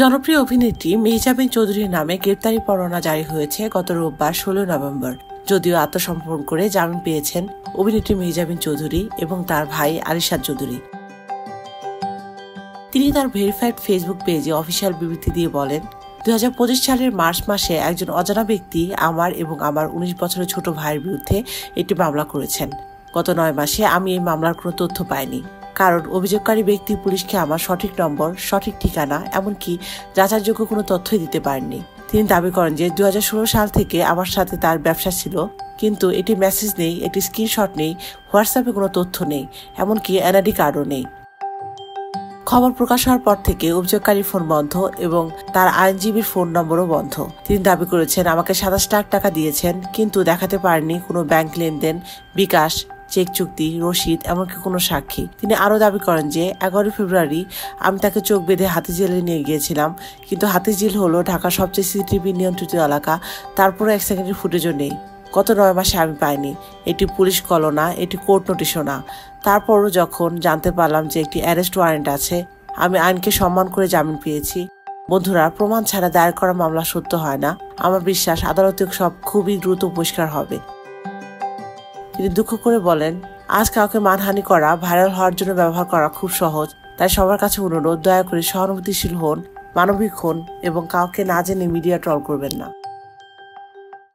জনপ্রিয় অভিনেত্রী মেহজাবিন চৌধুরীর নামে গ্রেপ্তারি পরোয়ানা জারি হয়েছে গত রোববার 16 নভেম্বর। যদিও আত্মসমর্পণ করে জামিন পেয়েছেন অভিনেত্রী মেহজাবিন চৌধুরী এবং তার ভাই আরিশাদ চৌধুরী। তিনি তার ভেরিফাইড ফেসবুক পেজে অফিসিয়াল বিবৃতি দিয়ে বলেন, 2025 সালের মার্চ মাসে একজন অজানা ব্যক্তি আমার এবং আমার 19 বছরের ছোট ভাইয়ের বিরুদ্ধে একটি মামলা করেছেন। গত 9 মাসে আমি এই মামলার কোনো তথ্য পাইনি, কারণ অভিযোগকারী ব্যক্তি পুলিশকে আমার সঠিক নম্বর, সঠিক ঠিকানা, এমনকি যাচাইযোগ্য কোনো তথ্যই দিতে পারেননি। তিনি দাবি করেন যে 2016 সাল থেকে আমার সাথে তার ব্যবসা ছিল, কিন্তু এটি মেসেজ নেই, একটি স্ক্রিনশট নেই, হোয়াটসঅ্যাপে কোনো তথ্য নেই, এমনকি এনআইডি কার্ডও নেই। খবর প্রকাশ হওয়ার পর থেকে অভিযোগকারীর ফোন বন্ধ এবং তার আইনজীবীর ফোন নম্বরও বন্ধ। তিনি দাবি করেছেন, আমাকে 27 লাখ টাকা দিয়েছেন, কিন্তু দেখাতে পারেননি কোনো ব্যাংক লেনদেন, বিকাশ, চেক চুক্তি, রসিদ, এমনকি কোনো সাক্ষী। তিনি আরও দাবি করেন যে 11 ফেব্রুয়ারি আমি তাকে চোখ বেঁধে হাতিঝিলে নিয়ে গিয়েছিলাম, কিন্তু হাতিঝিল হলো ঢাকার সবচেয়ে সিসিটিভি নিয়ন্ত্রিত এলাকা, তারপরে 1 সেকেন্ডের ফুটেজও নেই। গত 9 মাসে আমি পাইনি। এটি পুলিশ কলও না, এটি কোর্ট নোটিশও না। তারপরও যখন জানতে পারলাম যে একটি অ্যারেস্ট ওয়ারেন্ট আছে, আমি আইনকে সম্মান করে জামিন পেয়েছি। বন্ধুরা, প্রমাণ ছাড়া দায়ের করা মামলা সত্য হয় না। আমার বিশ্বাস আদালতে সব খুবই দ্রুত পরিষ্কার হবে। তিনি দুঃখ করে বলেন, আজ কাউকে মানহানি করা, ভাইরাল হওয়ার জন্য ব্যবহার করা খুব সহজ। তাই সবার কাছে অনুরোধ, দয়া করে সহানুভূতিশীল হন, মানবিক হন এবং কাউকে না জেনে মিডিয়া ট্রল করবেন না।